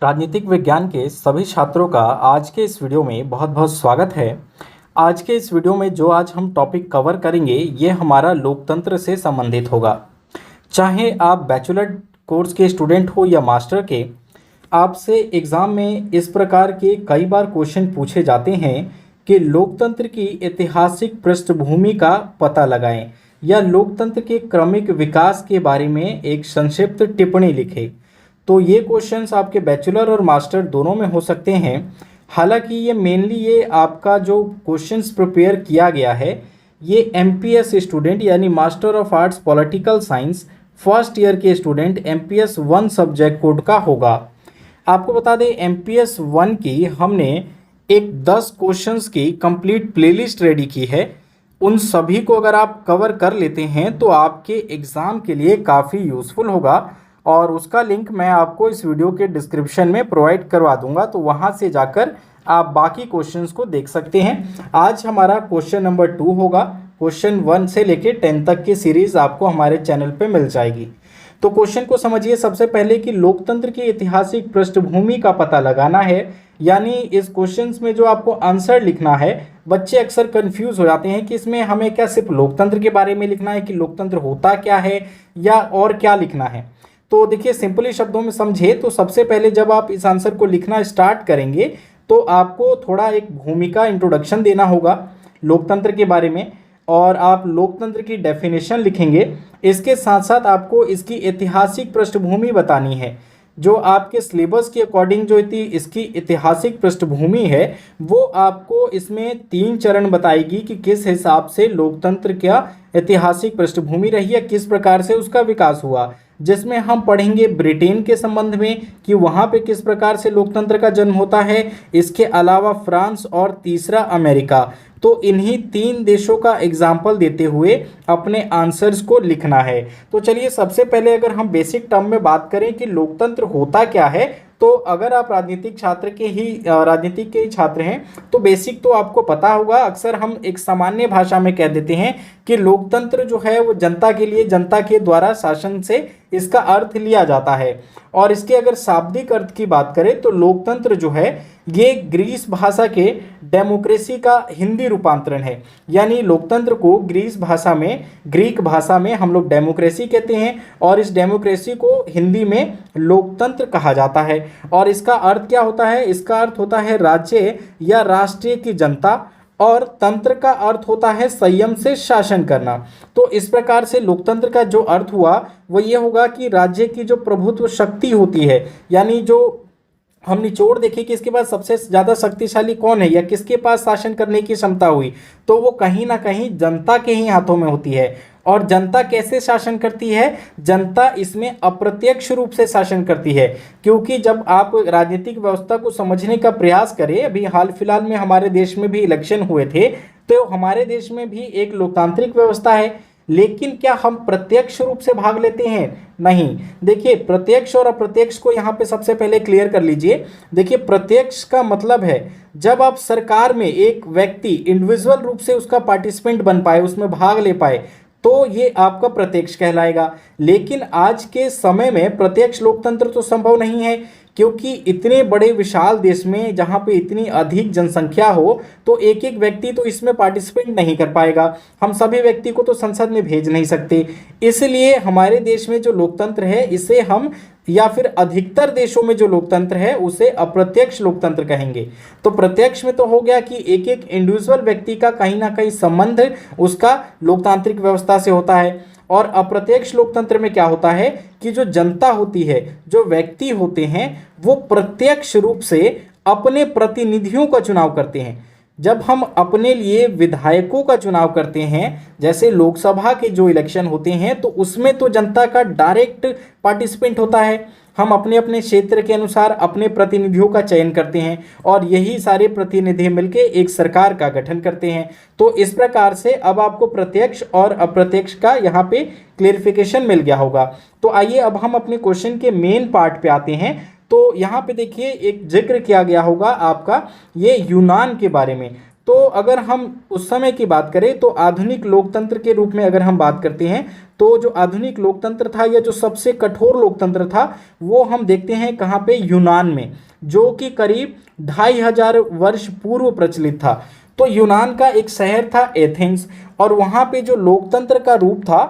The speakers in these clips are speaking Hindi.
राजनीतिक विज्ञान के सभी छात्रों का आज के इस वीडियो में बहुत बहुत स्वागत है। आज के इस वीडियो में जो आज हम टॉपिक कवर करेंगे ये हमारा लोकतंत्र से संबंधित होगा। चाहे आप बैचलर कोर्स के स्टूडेंट हो या मास्टर के, आपसे एग्ज़ाम में इस प्रकार के कई बार क्वेश्चन पूछे जाते हैं कि लोकतंत्र की ऐतिहासिक पृष्ठभूमि का पता लगाएं या लोकतंत्र के क्रमिक विकास के बारे में एक संक्षिप्त टिप्पणी लिखें। तो ये क्वेश्चंस आपके बैचलर और मास्टर दोनों में हो सकते हैं। हालांकि ये आपका जो क्वेश्चंस प्रिपेयर किया गया है ये एमपीएस स्टूडेंट यानी master of arts political science first year के स्टूडेंट एमपीएस 1 सब्जेक्ट कोड का होगा। आपको बता दें एमपीएस 1 की हमने एक 10 क्वेश्चंस की कंप्लीट प्लेलिस्ट रेडी की है। उन सभी को अगर आप कवर कर लेते हैं तो आपके एग्ज़ाम के लिए काफ़ी यूज़फुल होगा और उसका लिंक मैं आपको इस वीडियो के डिस्क्रिप्शन में प्रोवाइड करवा दूंगा, तो वहां से जाकर आप बाकी क्वेश्चंस को देख सकते हैं। आज हमारा क्वेश्चन नंबर 2 होगा। क्वेश्चन 1 से लेकर 10 तक की सीरीज आपको हमारे चैनल पे मिल जाएगी। तो क्वेश्चन को समझिए सबसे पहले कि लोकतंत्र की ऐतिहासिक पृष्ठभूमि का पता लगाना है, यानी इस क्वेश्चन में जो आपको आंसर लिखना है। बच्चे अक्सर कंफ्यूज हो जाते हैं कि इसमें हमें क्या सिर्फ लोकतंत्र के बारे में लिखना है कि लोकतंत्र होता क्या है या और क्या लिखना है। तो देखिए सिंपली शब्दों में समझे तो सबसे पहले जब आप इस आंसर को लिखना स्टार्ट करेंगे तो आपको थोड़ा एक भूमिका इंट्रोडक्शन देना होगा लोकतंत्र के बारे में और आप लोकतंत्र की डेफिनेशन लिखेंगे। इसके साथ साथ आपको इसकी ऐतिहासिक पृष्ठभूमि बतानी है। जो आपके सिलेबस के अकॉर्डिंग जो इसकी ऐतिहासिक पृष्ठभूमि है वो आपको इसमें 3 चरण बताएगी कि किस हिसाब से लोकतंत्र का ऐतिहासिक पृष्ठभूमि रही है, किस प्रकार से उसका विकास हुआ, जिसमें हम पढ़ेंगे ब्रिटेन के संबंध में कि वहाँ पे किस प्रकार से लोकतंत्र का जन्म होता है, इसके अलावा फ्रांस और तीसरा अमेरिका। तो इन्हीं 3 देशों का एग्जाम्पल देते हुए अपने आंसर्स को लिखना है। तो चलिए सबसे पहले अगर हम बेसिक टर्म में बात करें कि लोकतंत्र होता क्या है, तो अगर आप राजनीतिक के ही छात्र हैं तो बेसिक तो आपको पता होगा। अक्सर हम एक सामान्य भाषा में कह देते हैं कि लोकतंत्र जो है वो जनता के लिए, जनता के द्वारा शासन से इसका अर्थ लिया जाता है। और इसके अगर शाब्दिक अर्थ की बात करें तो लोकतंत्र जो है ये ग्रीस भाषा के डेमोक्रेसी का हिंदी रूपांतरण है। यानी लोकतंत्र को ग्रीक भाषा में हम लोग डेमोक्रेसी कहते हैं और इस डेमोक्रेसी को हिंदी में लोकतंत्र कहा जाता है। और इसका अर्थ क्या होता है? इसका अर्थ होता है राज्य या राष्ट्र की जनता और तंत्र का अर्थ होता है संयम से शासन करना। तो इस प्रकार से लोकतंत्र का जो अर्थ हुआ वो ये होगा कि राज्य की जो प्रभुत्व शक्ति होती है, यानी जो हम निचोड़ देखें कि इसके पास सबसे ज़्यादा शक्तिशाली कौन है या किसके पास शासन करने की क्षमता हुई, तो वो कहीं ना कहीं जनता के ही हाथों में होती है। और जनता कैसे शासन करती है? जनता इसमें अप्रत्यक्ष रूप से शासन करती है, क्योंकि जब आप राजनीतिक व्यवस्था को समझने का प्रयास करें, अभी हाल फिलहाल में हमारे देश में भी इलेक्शन हुए थे, तो हमारे देश में भी एक लोकतांत्रिक व्यवस्था है, लेकिन क्या हम प्रत्यक्ष रूप से भाग लेते हैं? नहीं। देखिए प्रत्यक्ष और अप्रत्यक्ष को यहाँ पे सबसे पहले क्लियर कर लीजिए। देखिए प्रत्यक्ष का मतलब है जब आप सरकार में एक व्यक्ति इंडिविजुअल रूप से उसका पार्टिसिपेंट बन पाए, उसमें भाग ले पाए, तो ये आपका प्रत्यक्ष कहलाएगा। लेकिन आज के समय में प्रत्यक्ष लोकतंत्र तो संभव नहीं है, क्योंकि इतने बड़े विशाल देश में जहाँ पे इतनी अधिक जनसंख्या हो तो एक एक व्यक्ति तो इसमें पार्टिसिपेट नहीं कर पाएगा। हम सभी व्यक्ति को तो संसद में भेज नहीं सकते। इसलिए हमारे देश में जो लोकतंत्र है इसे हम, या फिर अधिकतर देशों में जो लोकतंत्र है उसे अप्रत्यक्ष लोकतंत्र कहेंगे। तो प्रत्यक्ष में तो हो गया कि एक एक इंडिविजुअल व्यक्ति का कहीं ना कहीं संबंध उसका लोकतांत्रिक व्यवस्था से होता है। और अप्रत्यक्ष लोकतंत्र में क्या होता है कि जो जनता होती है, जो व्यक्ति होते हैं, वो प्रत्यक्ष रूप से अपने प्रतिनिधियों का चुनाव करते हैं। जब हम अपने लिए विधायकों का चुनाव करते हैं, जैसे लोकसभा के जो इलेक्शन होते हैं, तो उसमें तो जनता का डायरेक्ट पार्टिसिपेंट होता है। हम अपने अपने क्षेत्र के अनुसार अपने प्रतिनिधियों का चयन करते हैं और यही सारे प्रतिनिधि मिलकर एक सरकार का गठन करते हैं। तो इस प्रकार से अब आपको प्रत्यक्ष और अप्रत्यक्ष का यहाँ पे क्लेरिफिकेशन मिल गया होगा। तो आइए अब हम अपने क्वेश्चन के मेन पार्ट पे आते हैं। तो यहाँ पे देखिए एक जिक्र किया गया होगा आपका ये यूनान के बारे में। तो अगर हम उस समय की बात करें तो आधुनिक लोकतंत्र के रूप में अगर हम बात करते हैं तो जो आधुनिक लोकतंत्र था या जो सबसे कठोर लोकतंत्र था वो हम देखते हैं कहाँ पे, यूनान में, जो कि करीब 2500 वर्ष पूर्व प्रचलित था। तो यूनान का एक शहर था एथेंस, और वहाँ पे जो लोकतंत्र का रूप था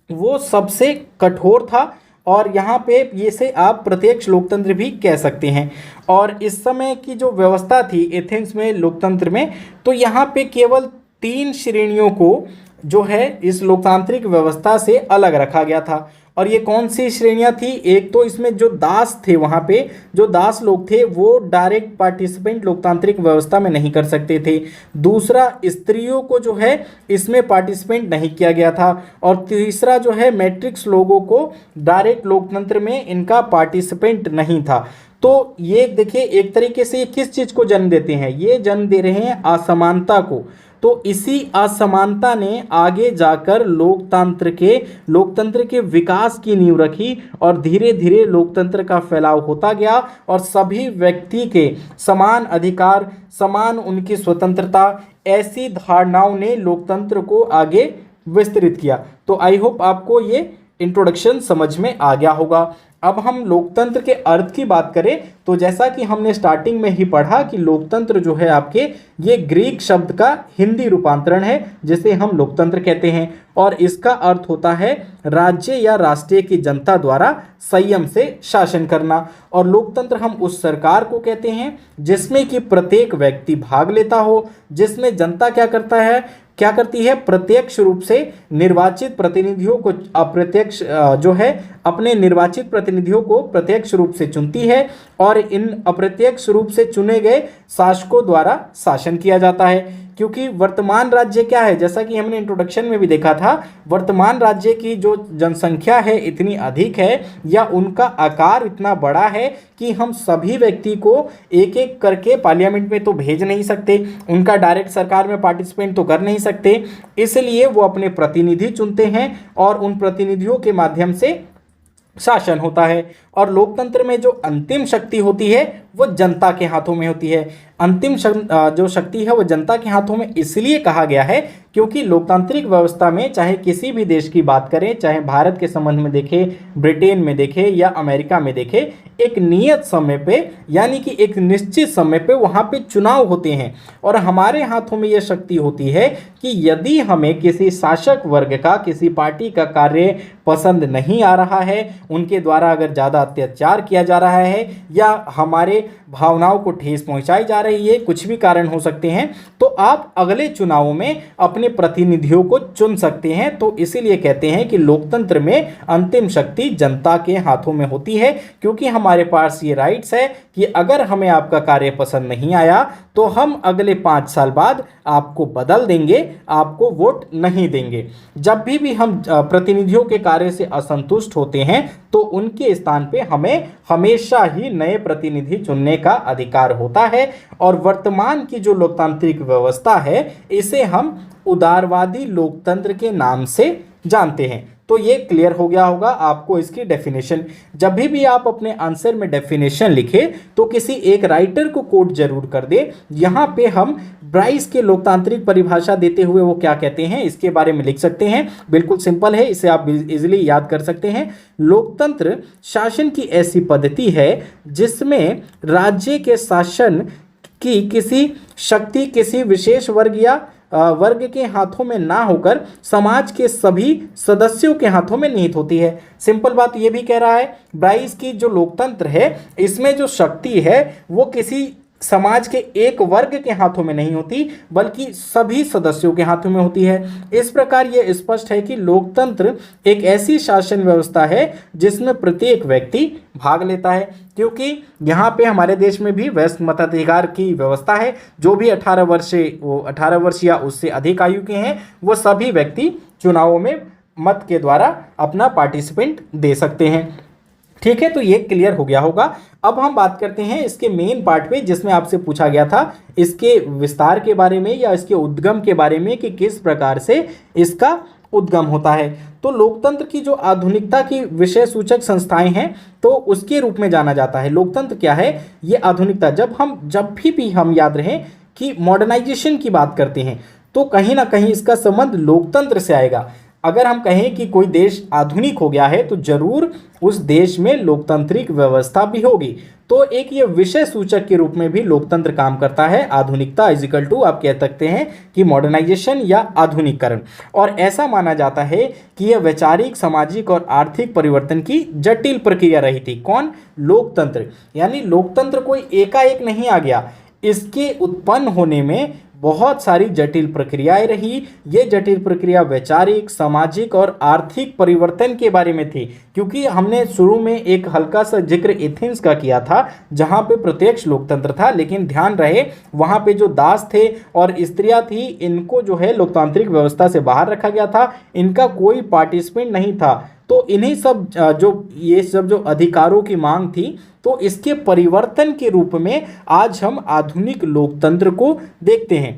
वो सबसे कठोर था, और यहाँ पे ये से आप प्रत्यक्ष लोकतंत्र भी कह सकते हैं। और इस समय की जो व्यवस्था थी एथेंस में लोकतंत्र में, तो यहाँ पे केवल 3 श्रेणियों को जो है इस लोकतांत्रिक व्यवस्था से अलग रखा गया था। और ये कौन सी श्रेणियां थी? एक तो इसमें जो दास थे, वहाँ पे जो दास लोग थे वो डायरेक्ट पार्टिसिपेंट लोकतांत्रिक व्यवस्था में नहीं कर सकते थे। दूसरा, स्त्रियों को जो है इसमें पार्टिसिपेंट नहीं किया गया था। और तीसरा जो है, मैट्रिक्स लोगों को डायरेक्ट लोकतंत्र में इनका पार्टिसिपेंट नहीं था। तो ये देखिए एक तरीके से ये किस चीज़ को जन्म देते हैं? ये जन्म दे रहे हैं असमानता को। तो इसी असमानता ने आगे जाकर लोकतंत्र के विकास की नींव रखी, और धीरे धीरे लोकतंत्र का फैलाव होता गया, और सभी व्यक्ति के समान अधिकार, समान उनकी स्वतंत्रता, ऐसी धारणाओं ने लोकतंत्र को आगे विस्तृत किया। तो आई होप आपको ये इंट्रोडक्शन समझ में आ गया होगा। अब हम लोकतंत्र के अर्थ की बात करें तो जैसा कि हमने स्टार्टिंग में ही पढ़ा कि लोकतंत्र जो है आपके ये ग्रीक शब्द का हिंदी रूपांतरण है जिसे हम लोकतंत्र कहते हैं, और इसका अर्थ होता है राज्य या राष्ट्र की जनता द्वारा संयम से शासन करना। और लोकतंत्र हम उस सरकार को कहते हैं जिसमें कि प्रत्येक व्यक्ति भाग लेता हो, जिसमें जनता क्या करती है, प्रत्यक्ष रूप से निर्वाचित प्रतिनिधियों को अप्रत्यक्ष जो है अपने निर्वाचित प्रतिनिधियों को प्रत्यक्ष रूप से चुनती है, और इन अप्रत्यक्ष रूप से चुने गए शासकों द्वारा शासन किया जाता है। क्योंकि वर्तमान राज्य क्या है, जैसा कि हमने इंट्रोडक्शन में भी देखा था, वर्तमान राज्य की जो जनसंख्या है इतनी अधिक है या उनका आकार इतना बड़ा है कि हम सभी व्यक्ति को एक एक करके पार्लियामेंट में तो भेज नहीं सकते, उनका डायरेक्ट सरकार में पार्टिसिपेंट तो कर नहीं सकते, इसलिए वो अपने प्रतिनिधि चुनते हैं और उन प्रतिनिधियों के माध्यम से शासन होता है। और लोकतंत्र में जो अंतिम शक्ति होती है वो जनता के हाथों में होती है। अंतिम जो शक्ति है वो जनता के हाथों में इसलिए कहा गया है क्योंकि लोकतांत्रिक व्यवस्था में चाहे किसी भी देश की बात करें, चाहे भारत के संबंध में देखें, ब्रिटेन में देखें या अमेरिका में देखें, एक नियत समय पे यानी कि एक निश्चित समय पे वहाँ पे चुनाव होते हैं, और हमारे हाथों में ये शक्ति होती है कि यदि हमें किसी शासक वर्ग का, किसी पार्टी का कार्य पसंद नहीं आ रहा है, उनके द्वारा अगर ज़्यादा अत्याचार किया जा रहा है या हमारे भावनाओं को ठेस पहुंचाई जा रही है, कुछ भी कारण हो सकते हैं, तो आप अगले चुनावों में अपने प्रतिनिधियों को चुन सकते हैं। तो इसीलिए कहते हैं कि लोकतंत्र में अंतिम शक्ति जनता के हाथों में होती है, क्योंकि हमारे पास ये राइट्स है कि अगर हमें आपका कार्य पसंद नहीं आया तो हम अगले 5 साल बाद आपको बदल देंगे, आपको वोट नहीं देंगे। जब भी हम प्रतिनिधियों के कार्य से असंतुष्ट होते हैं तो उनके स्थान पे हमें हमेशा ही नए प्रतिनिधि चुनने का अधिकार होता है। और वर्तमान की जो लोकतांत्रिक व्यवस्था है इसे हम उदारवादी लोकतंत्र के नाम से जानते हैं। तो ये क्लियर हो गया होगा आपको इसकी डेफिनेशन। जब भी आप अपने आंसर में डेफिनेशन लिखें तो किसी एक राइटर को कोट जरूर कर दे। यहाँ पे हम ब्राइस के लोकतांत्रिक परिभाषा देते हुए वो क्या कहते हैं इसके बारे में लिख सकते हैं। बिल्कुल सिंपल है, इसे आप इजीली याद कर सकते हैं। लोकतंत्र शासन की ऐसी पद्धति है जिसमें राज्य के शासन की किसी शक्ति किसी विशेष वर्ग के हाथों में ना होकर समाज के सभी सदस्यों के हाथों में निहित होती है। सिंपल बात ये भी कह रहा है ब्राइस की जो लोकतंत्र है इसमें जो शक्ति है वो किसी समाज के एक वर्ग के हाथों में नहीं होती बल्कि सभी सदस्यों के हाथों में होती है। इस प्रकार ये स्पष्ट है कि लोकतंत्र एक ऐसी शासन व्यवस्था है जिसमें प्रत्येक व्यक्ति भाग लेता है, क्योंकि यहाँ पे हमारे देश में भी वयस्क मताधिकार की व्यवस्था है। जो भी 18 वर्ष या उससे अधिक आयु के हैं वो सभी व्यक्ति चुनावों में मत के द्वारा अपना पार्टिसिपेंट दे सकते हैं। ठीक है, तो ये क्लियर हो गया होगा। अब हम बात करते हैं इसके मेन पार्ट पे जिसमें आपसे पूछा गया था इसके विस्तार के बारे में या इसके उद्गम के बारे में कि किस प्रकार से इसका उद्गम होता है। तो लोकतंत्र की जो आधुनिकता की विषय सूचक संस्थाएं हैं तो उसके रूप में जाना जाता है। लोकतंत्र क्या है? ये आधुनिकता। जब भी हम याद रहे कि मॉडर्नाइजेशन की बात करते हैं तो कहीं ना कहीं इसका संबंध लोकतंत्र से आएगा। अगर हम कहें कि कोई देश आधुनिक हो गया है तो जरूर उस देश में लोकतांत्रिक व्यवस्था भी होगी। तो एक ये विषय सूचक के रूप में भी लोकतंत्र काम करता है। आधुनिकता इजिकल टू आप कह सकते हैं कि मॉडर्नाइजेशन या आधुनिकीकरण। और ऐसा माना जाता है कि यह वैचारिक, सामाजिक और आर्थिक परिवर्तन की जटिल प्रक्रिया रही थी। कौन? लोकतंत्र। यानी लोकतंत्र कोई एकाएक नहीं आ गया, इसके उत्पन्न होने में बहुत सारी जटिल प्रक्रियाएं रही। ये जटिल प्रक्रिया वैचारिक, सामाजिक और आर्थिक परिवर्तन के बारे में थी। क्योंकि हमने शुरू में एक हल्का सा जिक्र एथेंस का किया था जहां पे प्रत्यक्ष लोकतंत्र था, लेकिन ध्यान रहे वहां पे जो दास थे और स्त्रियां थी इनको जो है लोकतांत्रिक व्यवस्था से बाहर रखा गया था, इनका कोई पार्टिसिपेंट नहीं था। तो इन्हीं सब जो अधिकारों की मांग थी, तो इसके परिवर्तन के रूप में आज हम आधुनिक लोकतंत्र को देखते हैं।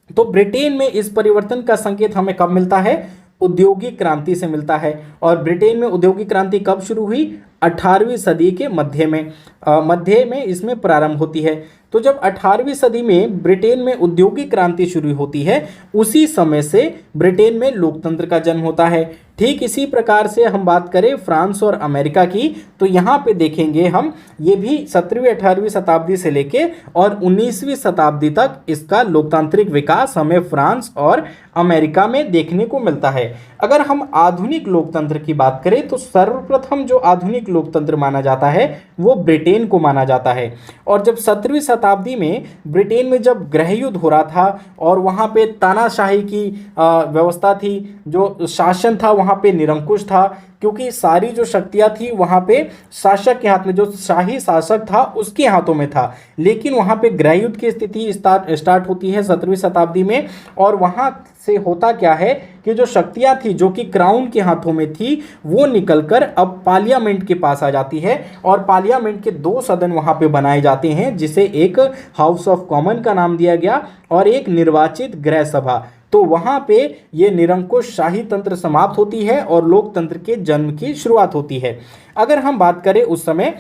तो ब्रिटेन में इस परिवर्तन का संकेत हमें कब मिलता है? औद्योगिक क्रांति से मिलता है। और ब्रिटेन में औद्योगिक क्रांति कब शुरू हुई? 18वीं सदी के मध्य में इसमें प्रारंभ होती है। तो जब 18वीं सदी में ब्रिटेन में औद्योगिक क्रांति शुरू होती है, उसी समय से ब्रिटेन में लोकतंत्र का जन्म होता है। ठीक इसी प्रकार से हम बात करें फ्रांस और अमेरिका की, तो यहाँ पे देखेंगे हम ये भी 17वीं 18वीं शताब्दी से लेके और 19वीं शताब्दी तक इसका लोकतांत्रिक विकास हमें फ्रांस और अमेरिका में देखने को मिलता है। अगर हम आधुनिक लोकतंत्र की बात करें तो सर्वप्रथम जो आधुनिक लोकतंत्र माना जाता है वो ब्रिटेन को माना जाता है। और जब 17वीं शताब्दी में ब्रिटेन में जब गृह युद्ध हो रहा था और वहाँ पे तानाशाही की व्यवस्था थी, जो शासन था वहाँ पे निरंकुश था, क्योंकि सारी जो शक्तियाँ थी वहाँ पे शासक के हाथ में, जो शाही शासक था उसके हाथों में था। लेकिन वहाँ पे गृह युद्ध की स्थिति स्टार्ट होती है 17वीं शताब्दी में। और वहाँ से होता क्या है कि जो शक्तियाँ थी जो कि क्राउन के हाथों में थी, वो निकलकर अब पार्लियामेंट के पास आ जाती है। और पार्लियामेंट के 2 सदन वहाँ पे बनाए जाते हैं, जिसे एक हाउस ऑफ कॉमन का नाम दिया गया और एक निर्वाचित गृह सभा। तो वहाँ पे ये निरंकुश शाही तंत्र समाप्त होती है और लोकतंत्र के जन्म की शुरुआत होती है। अगर हम बात करें उस समय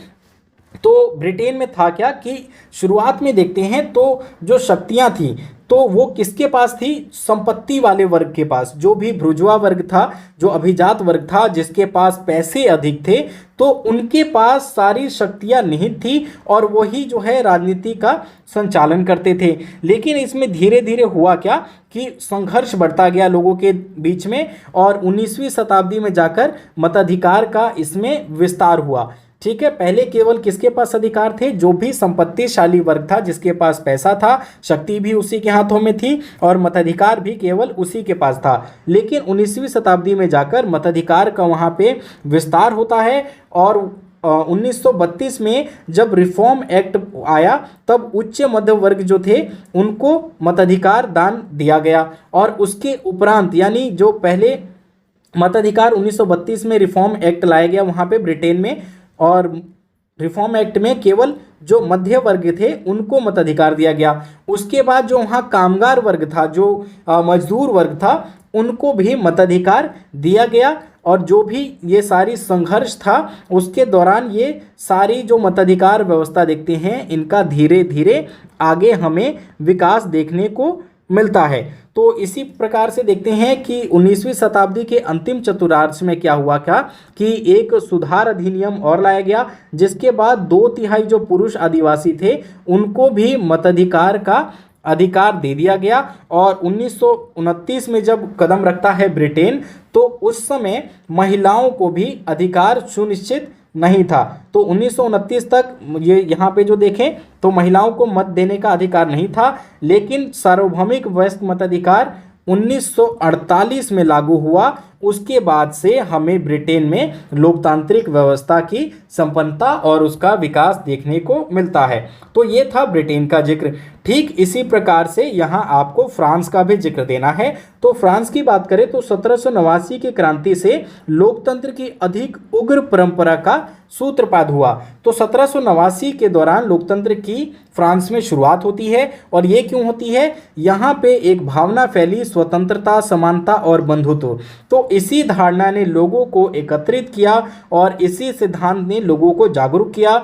तो ब्रिटेन में था क्या कि शुरुआत में देखते हैं तो जो शक्तियाँ थी तो वो किसके पास थी? संपत्ति वाले वर्ग के पास। जो भी भुर्जुआ वर्ग था, जो अभिजात वर्ग था, जिसके पास पैसे अधिक थे, तो उनके पास सारी शक्तियां निहित थी और वही जो है राजनीति का संचालन करते थे। लेकिन इसमें धीरे धीरे हुआ क्या कि संघर्ष बढ़ता गया लोगों के बीच में और 19वीं शताब्दी में जाकर मताधिकार का इसमें विस्तार हुआ। ठीक है, पहले केवल किसके पास अधिकार थे? जो भी संपत्तिशाली वर्ग था, जिसके पास पैसा था, शक्ति भी उसी के हाथों में थी और मताधिकार भी केवल उसी के पास था। लेकिन 19वीं शताब्दी में जाकर मताधिकार का वहाँ पे विस्तार होता है और 1932 में जब रिफॉर्म एक्ट आया तब उच्च मध्य वर्ग जो थे उनको मताधिकार दान दिया गया। और उसके उपरांत यानी जो पहले मताधिकार 1932 में रिफॉर्म एक्ट लाया गया वहाँ पे ब्रिटेन में, और रिफॉर्म एक्ट में केवल जो मध्य वर्ग थे उनको मताधिकार दिया गया। उसके बाद जो वहाँ कामगार वर्ग था, जो मजदूर वर्ग था, उनको भी मताधिकार दिया गया। और जो भी ये सारी संघर्ष था उसके दौरान ये सारी जो मताधिकार व्यवस्था देखते हैं इनका धीरे धीरे आगे हमें विकास देखने को मिलता है। तो इसी प्रकार से देखते हैं कि 19वीं शताब्दी के अंतिम चतुर्थांश में क्या हुआ क्या कि एक सुधार अधिनियम और लाया गया, जिसके बाद 2/3 जो पुरुष आदिवासी थे उनको भी मताधिकार का अधिकार दे दिया गया। और 1929 में जब कदम रखता है ब्रिटेन, तो उस समय महिलाओं को भी अधिकार सुनिश्चित नहीं था। तो 1929 तक ये यहाँ पे जो देखें तो महिलाओं को मत देने का अधिकार नहीं था। लेकिन सार्वभौमिक वयस्क मताधिकार 1948 में लागू हुआ। उसके बाद से हमें ब्रिटेन में लोकतांत्रिक व्यवस्था की संपन्नता और उसका विकास देखने को मिलता है। तो ये था ब्रिटेन का जिक्र। ठीक इसी प्रकार से यहाँ आपको फ्रांस का भी जिक्र देना है। तो फ्रांस की बात करें तो 1789 की क्रांति से लोकतंत्र की अधिक उग्र परंपरा का सूत्रपात हुआ। तो 1789 के दौरान लोकतंत्र की फ्रांस में शुरुआत होती है। और ये क्यों होती है? यहाँ पे एक भावना फैली, स्वतंत्रता, समानता और बंधुत्व। तो इसी धारणा ने लोगों को एकत्रित किया और इसी सिद्धांत ने लोगों को जागरूक किया।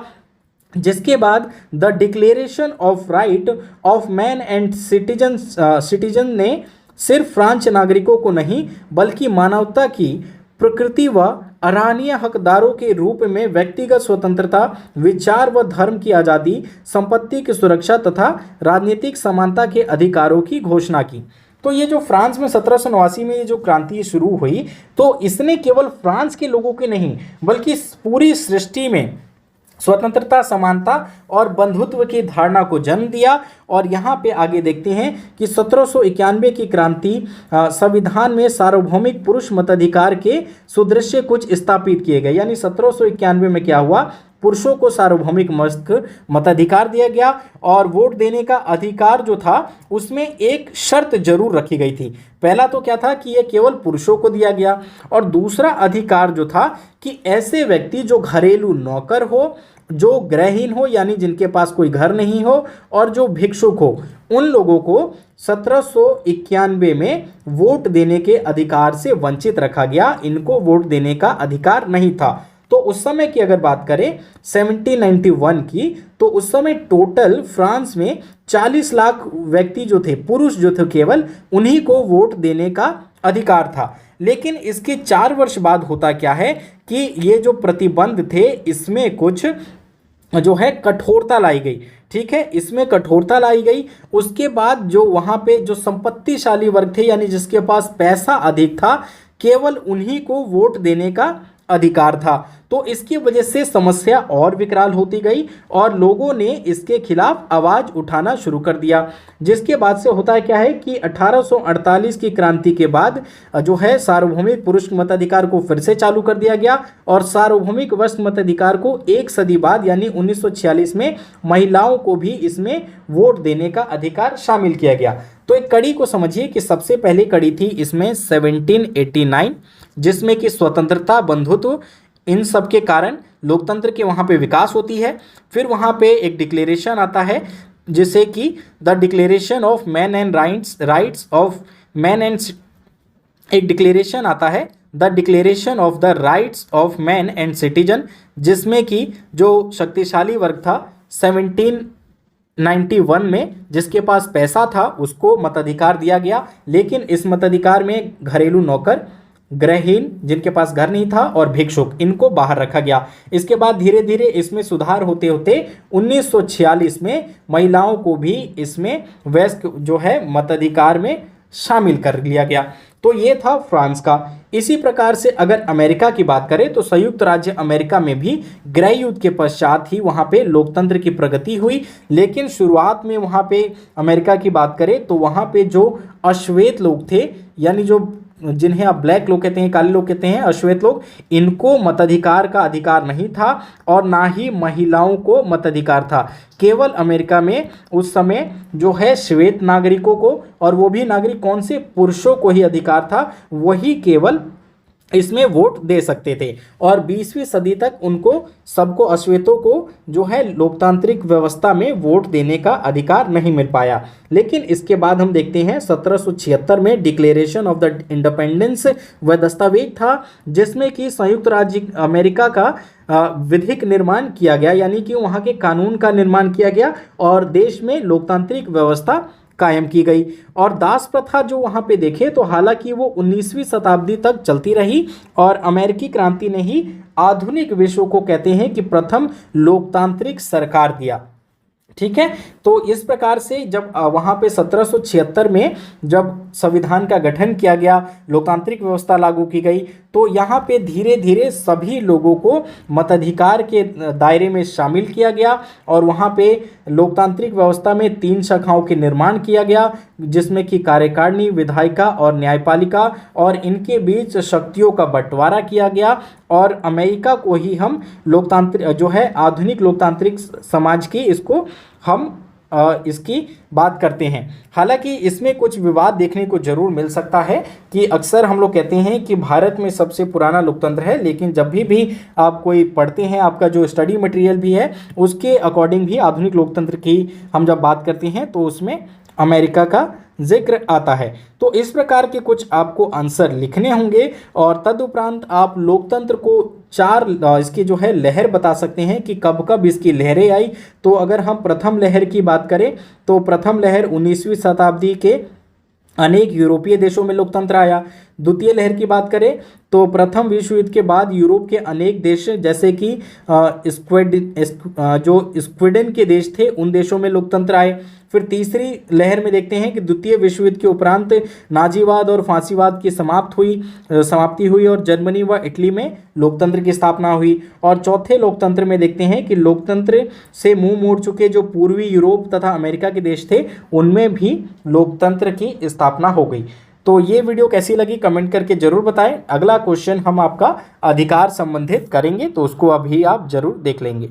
जिसके बाद the declaration of right of man and citizen ने सिर्फ फ्रांस नागरिकों को नहीं बल्कि मानवता की प्रकृति व अरानीय हकदारों के रूप में व्यक्तिगत स्वतंत्रता, विचार व धर्म की आज़ादी, संपत्ति की सुरक्षा तथा राजनीतिक समानता के अधिकारों की घोषणा की। तो ये जो फ्रांस में 1789 में ये जो क्रांति शुरू हुई, तो इसने केवल फ्रांस के लोगों के नहीं बल्कि पूरी सृष्टि में स्वतंत्रता, समानता और बंधुत्व की धारणा को जन्म दिया। और यहाँ पे आगे देखते हैं कि 1791 की क्रांति संविधान में सार्वभौमिक पुरुष मताधिकार के सुदृश्य कुछ स्थापित किए गए। यानी 1791 में क्या हुआ, पुरुषों को सार्वभौमिक मताधिकार दिया गया और वोट देने का अधिकार जो था उसमें एक शर्त जरूर रखी गई थी। पहला तो क्या था कि यह केवल पुरुषों को दिया गया, और दूसरा अधिकार जो था कि ऐसे व्यक्ति जो घरेलू नौकर हो, जो गृहहीन हो यानी जिनके पास कोई घर नहीं हो, और जो भिक्षुक हो, उन लोगों को 1791 में वोट देने के अधिकार से वंचित रखा गया। इनको वोट देने का अधिकार नहीं था। तो उस समय की अगर बात करें 1791 की, तो उस समय टोटल फ्रांस में 40 लाख व्यक्ति जो थे, पुरुष जो थे केवल, उन्हीं को वोट देने का अधिकार था। लेकिन इसके 4 वर्ष बाद होता क्या है कि ये जो प्रतिबंध थे इसमें कुछ जो है कठोरता लाई गई। ठीक है, इसमें कठोरता लाई गई। उसके बाद जो वहाँ पे जो संपत्तिशाली वर्ग थे यानी जिसके पास पैसा अधिक था, केवल उन्हीं को वोट देने का अधिकार था। तो इसकी वजह से समस्या और विकराल होती गई और लोगों ने इसके खिलाफ आवाज उठाना शुरू कर दिया। जिसके बाद से होता है क्या है कि 1848 की क्रांति के बाद जो है सार्वभौमिक पुरुष मताधिकार को फिर से चालू कर दिया गया और सार्वभौमिक वरिष्ठ मताधिकार को एक सदी बाद यानी 1946 में महिलाओं को भी इसमें वोट देने का अधिकार शामिल किया गया। तो एक कड़ी को समझिए कि सबसे पहली कड़ी थी इसमें 1789, जिसमें कि स्वतंत्रता, बंधुत्व, इन सब के कारण लोकतंत्र के वहाँ पे विकास होती है। फिर वहाँ पे एक डिक्लेरेशन आता है जिसे कि the declaration of man and rights of man and, एक डिक्लेरेशन आता है the declaration of the rights of man and citizen, जिसमें कि जो शक्तिशाली वर्ग था 1791 में जिसके पास पैसा था उसको मताधिकार दिया गया। लेकिन इस मताधिकार में घरेलू नौकर, गृहहीन जिनके पास घर नहीं था और भिक्षुक, इनको बाहर रखा गया। इसके बाद धीरे धीरे इसमें सुधार होते होते 1946 में महिलाओं को भी इसमें वयस्क जो है मताधिकार में शामिल कर लिया गया। तो ये था फ्रांस का। इसी प्रकार से अगर अमेरिका की बात करें तो संयुक्त राज्य अमेरिका में भी गृह युद्ध के पश्चात ही वहाँ पे लोकतंत्र की प्रगति हुई। लेकिन शुरुआत में वहाँ पे अमेरिका की बात करें तो वहाँ पे जो अश्वेत लोग थे यानी जो जिन्हें आप ब्लैक लोग कहते हैं, काले लोग कहते हैं, अश्वेत लोग, इनको मताधिकार का अधिकार नहीं था और ना ही महिलाओं को मताधिकार था। केवल अमेरिका में उस समय जो है श्वेत नागरिकों को, और वो भी नागरिक कौन से, पुरुषों को ही अधिकार था, वही केवल इसमें वोट दे सकते थे। और 20वीं सदी तक उनको सबको, अश्वेतों को जो है लोकतांत्रिक व्यवस्था में वोट देने का अधिकार नहीं मिल पाया। लेकिन इसके बाद हम देखते हैं 1776 में डिक्लेरेशन ऑफ द इंडिपेंडेंस वह दस्तावेज था जिसमें कि संयुक्त राज्य अमेरिका का विधिक निर्माण किया गया, यानी कि वहाँ के कानून का निर्माण किया गया और देश में लोकतांत्रिक व्यवस्था कायम की गई। और दास प्रथा जो वहाँ पे देखें तो हालांकि वो 19वीं शताब्दी तक चलती रही और अमेरिकी क्रांति ने ही आधुनिक विश्व को कहते हैं कि प्रथम लोकतांत्रिक सरकार दिया। ठीक है, तो इस प्रकार से जब वहाँ पे 1776 में जब संविधान का गठन किया गया, लोकतांत्रिक व्यवस्था लागू की गई, तो यहाँ पे धीरे धीरे सभी लोगों को मताधिकार के दायरे में शामिल किया गया और वहाँ पे लोकतांत्रिक व्यवस्था में 3 शाखाओं के निर्माण किया गया जिसमें कि कार्यकारिणी, विधायिका और न्यायपालिका, और इनके बीच शक्तियों का बंटवारा किया गया और अमेरिका को ही हम लोकतांत्रिक जो है आधुनिक लोकतांत्रिक समाज की इसको हम इसकी बात करते हैं। हालांकि इसमें कुछ विवाद देखने को जरूर मिल सकता है कि अक्सर हम लोग कहते हैं कि भारत में सबसे पुराना लोकतंत्र है, लेकिन जब भी आप कोई पढ़ते हैं, आपका जो स्टडी मटेरियल भी है उसके अकॉर्डिंग भी आधुनिक लोकतंत्र की हम जब बात करते हैं तो उसमें अमेरिका का जिक्र आता है। तो इस प्रकार के कुछ आपको आंसर लिखने होंगे और तदुपरांत आप लोकतंत्र को चार इसकी जो है लहर बता सकते हैं कि कब कब इसकी लहरें आई। तो अगर हम प्रथम लहर की बात करें तो प्रथम लहर 19वीं शताब्दी के अनेक यूरोपीय देशों में लोकतंत्र आया। द्वितीय लहर की बात करें तो प्रथम विश्व युद्ध के बाद यूरोप के अनेक देश जैसे कि स्वीडन के देश थे उन देशों में लोकतंत्र आए। फिर तीसरी लहर में देखते हैं कि द्वितीय विश्व युद्ध के उपरांत नाजीवाद और फांसीवाद की समाप्ति हुई और जर्मनी व इटली में लोकतंत्र की स्थापना हुई। और चौथे लोकतंत्र में देखते हैं कि लोकतंत्र से मुंह मोड़ चुके जो पूर्वी यूरोप तथा अमेरिका के देश थे उनमें भी लोकतंत्र की स्थापना हो गई। तो ये वीडियो कैसी लगी कमेंट करके जरूर बताएं। अगला क्वेश्चन हम आपका अधिकार संबंधित करेंगे तो उसको अभी आप जरूर देख लेंगे।